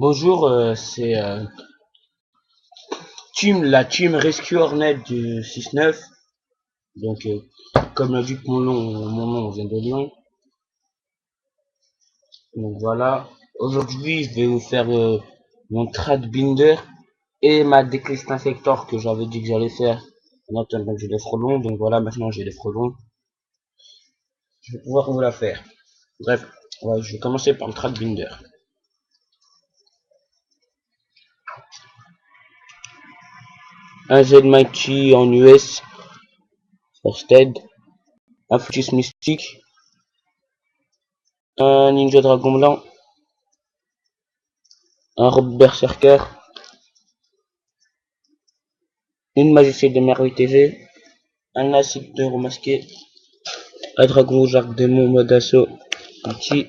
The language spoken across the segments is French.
Bonjour, c'est la team Rescue Hornet du 6-9. Donc, comme l'indique mon nom vient de Lyon. Donc voilà. Aujourd'hui, je vais vous faire mon trad binder et ma décliste infector que j'avais dit que j'allais faire en attendant que j'ai les frelons. Donc voilà, maintenant j'ai les frelons. Je vais pouvoir vous la faire. Bref, ouais, je vais commencer par le trad binder. Un Z Mighty en US, Forsted, un Flutus Mystique, un Ninja Dragon Blanc, un Robe Berserker, une Magicienne de Merveille TV, un acide de remasqué, un Dragon Rouge Arc Démon mode assaut, petit,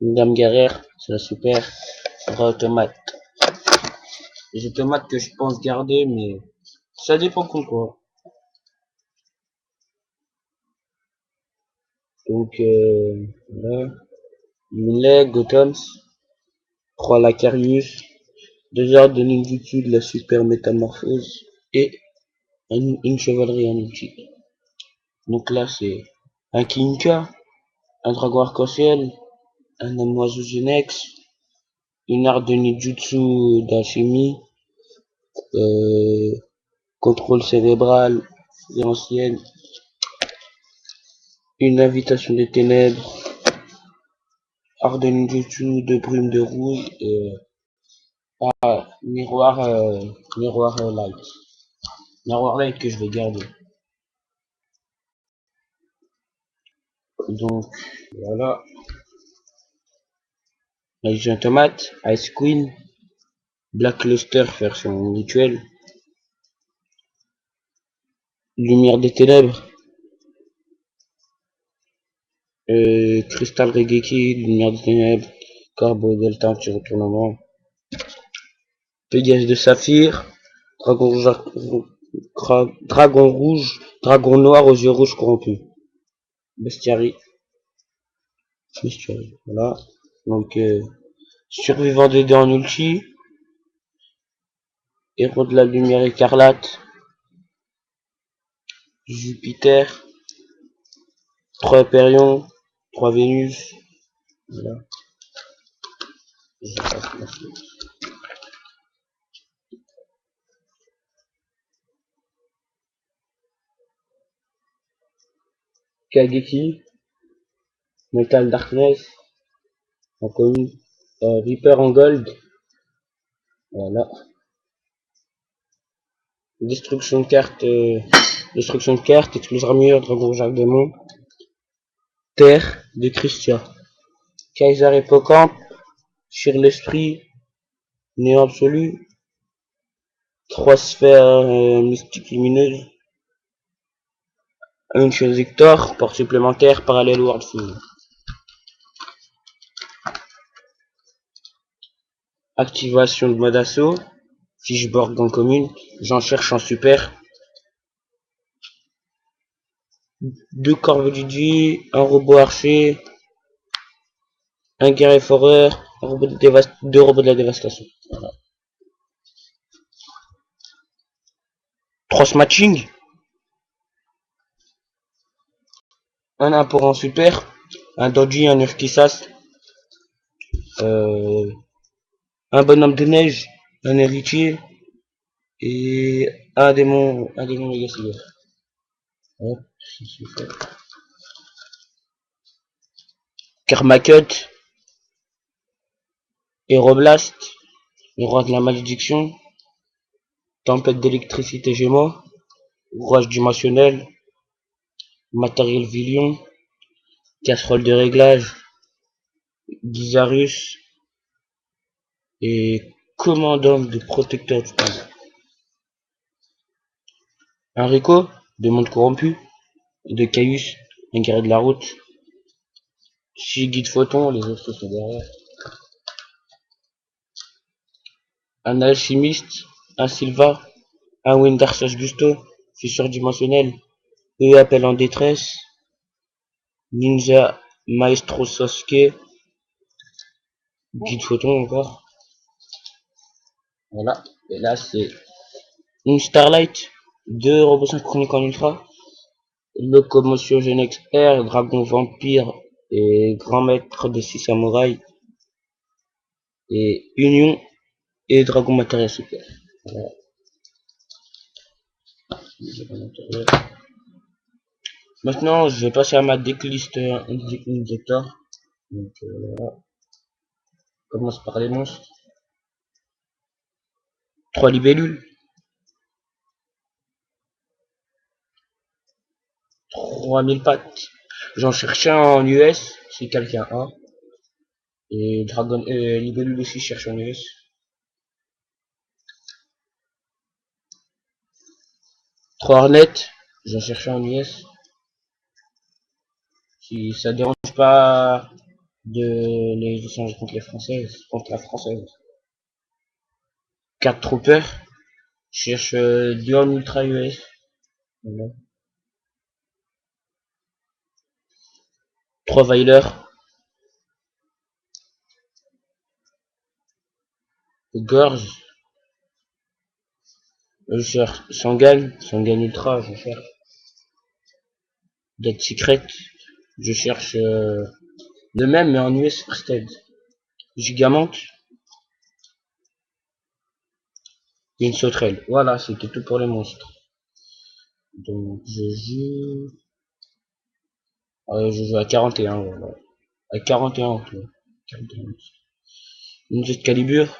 une Dame Guerrière, c'est la super, un automate. Les automates que je pense garder, mais ça dépend contre quoi. Donc, voilà. Une leg, Gothams, 3 Lacarius, 2 ordres de ninjutsu de la super métamorphose, et une chevalerie en ulti. Donc là, c'est un Kinka, un dragon arc-en-ciel, un oiseau Genex, une art de ninjutsu d'alchimie, contrôle cérébral, et ancienne, une invitation des ténèbres, art de ninjutsu de brume de rouille, et miroir light. Miroir light que je vais garder. Donc, voilà. Là, j'ai un tomate, Ice Queen, Black Cluster version rituelle, Lumière des ténèbres, Crystal Regeki, Lumière des ténèbres, Corbeau Delta anti-retournement, Pégase de saphir, dragon noir aux yeux rouges corrompus, Bestiary, voilà. Donc, survivant des dés en ulti, héros de la lumière écarlate, Jupiter, 3 Hyperion, 3 Vénus, voilà. Kageki, Metal Darkness, en commun, Reaper en gold, voilà. Destruction de carte, explosion armure, dragon rouge arc démon, terre de Christia, Kaiser Hippocampe, sur l'esprit, néant absolu, 3 sphères mystiques lumineuses, une chose Victor, port supplémentaire, parallèle World Fusion. Activation de mode assaut, Fishborg en commune, j'en cherche en super. 2 corbeaux du dieu, un robot archer, un guerrier foreur, deux robots de la dévastation. Voilà. 3 smatching, un import en super, un doji, un urkisas, un bonhomme de neige, un héritier, et un démon méga cigaire. Hop, si c'est fait. Karmakut, Aeroblast, le roi de la malédiction, tempête d'électricité Gémeaux, rouage dimensionnel, matériel Villion, casserole de réglage, Gizarus et commandant de protecteur du temps. Un Rico, de monde corrompu, de Caius, un guerrier de la route, 6 guides photons, les autres sont derrière. Un alchimiste, un Silva, un Windarsas Gusto, fissure dimensionnelle, appel en détresse, Ninja Maestro Sasuke, guide photon encore, Voilà. Et là, c'est une Starlight, deux robots synchroniques en ultra, locomotion Genex R, dragon vampire et grand maître des six samouraïs et Union et dragon matériel super. Voilà. Maintenant, je vais passer à ma decklist injector. Donc, voilà. On commence par les monstres. 3 libellules, 3000 pattes. J'en cherchais un en US, si quelqu'un a. Et Dragon, libellule aussi cherche en US. 3 Hornets, j'en cherchais en US. Si ça dérange pas de les échanger contre les françaises, contre la française. 4 Troopers, je cherche 2 en Ultra US. Voilà. 3 Veiler, Gorge, je cherche Sangan Ultra, je cherche. Dead Secret, je cherche le même mais en US First Gigamante, et une sauterelle. Voilà, c'était tout pour les monstres. Donc je joue à 41, voilà. À 41 en tout. 41. Une jet calibre,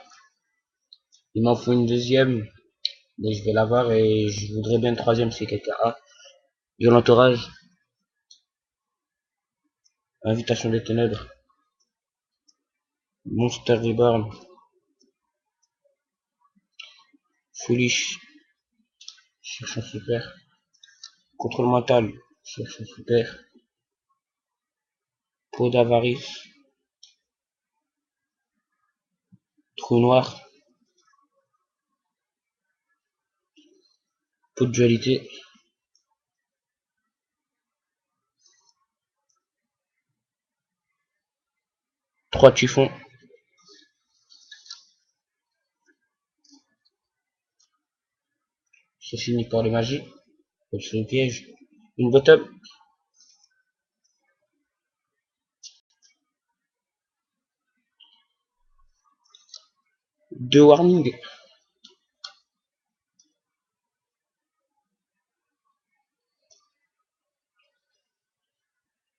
il m'en faut une deuxième, mais je vais l'avoir et je voudrais bien une troisième si quelqu'un a. Violent orage, invitation des ténèbres, Monster Reborn, Foolish, cherche un super, contrôle mental, cherche un super, peau d'avarice, trou noir, peau de dualité, trois typhons, c'est fini par les magies, c'est le piège, une bottom, deux warnings,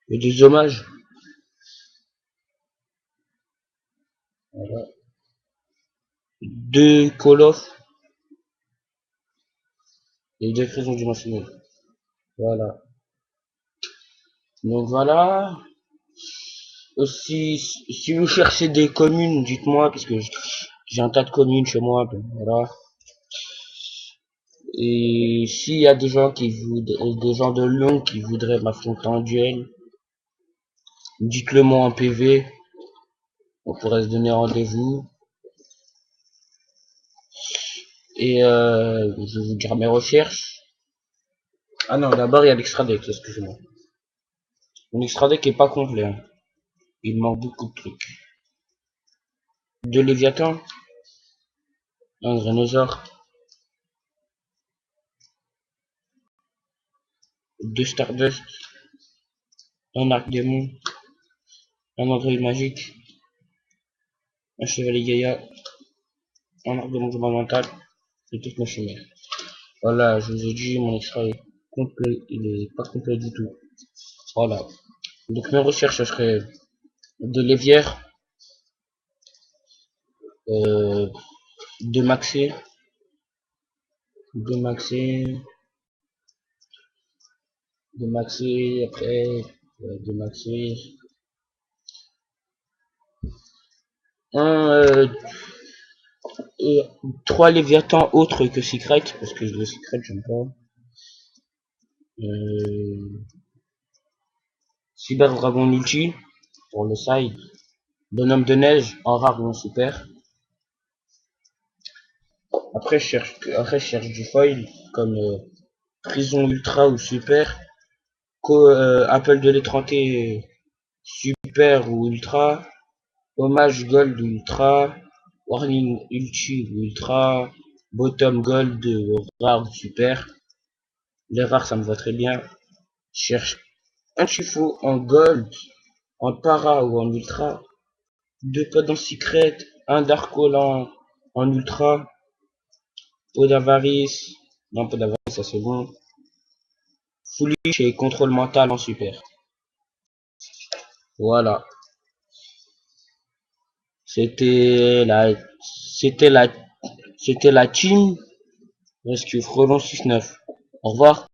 et deux hommages. Voilà. Deux Call of et deux prisons dimensionnelles. Voilà. Donc voilà. Aussi, si vous cherchez des communes, dites-moi, parce que j'ai un tas de communes chez moi. Donc voilà. Et s'il y a des gens des gens de Lyon qui voudraient m'affronter en duel, dites-le moi en PV. On pourrait se donner rendez-vous. Et je vais vous dire mes recherches. Ah non, d'abord il y a l'extra deck, excusez-moi. Mon extra deck est pas complet. Hein. Il manque beaucoup de trucs. Deux Léviathan, un Grainosaure, deux Stardust, un Arc Démon, un Android magique, un Chevalier Gaïa, un Arc Démon fondamental et toutes mes chimères. Voilà, je vous ai dit, mon extra est complet, il est pas complet du tout. Voilà. Donc mes recherches, ce serait de Lévière, euh, de Maxé, de Maxé, de Maxé, après, de Maxé, un, et 3 Léviathans autres que Secret, parce que le Secret, j'aime pas. Cyber Dragon Multi, pour le side. Bonhomme de neige, en rare ou en super. Après, je cherche du foil, comme Prison Ultra ou Super. Apple de l'étranté Super ou Ultra. Hommage Gold ou Ultra. Warning ulti ou ultra, bottom gold, rare ou super. Les rares ça me va très bien. Je cherche un chiffon en gold, en para ou en ultra. Deux codes en secret, un dark en ultra. Pot d'avarice. Non, pot d'avarice ça c'est bon. Foolish et contrôle mental en super. Voilà. C'était la, c'était la, c'était la team Rescue Frelon 6-9. Au revoir.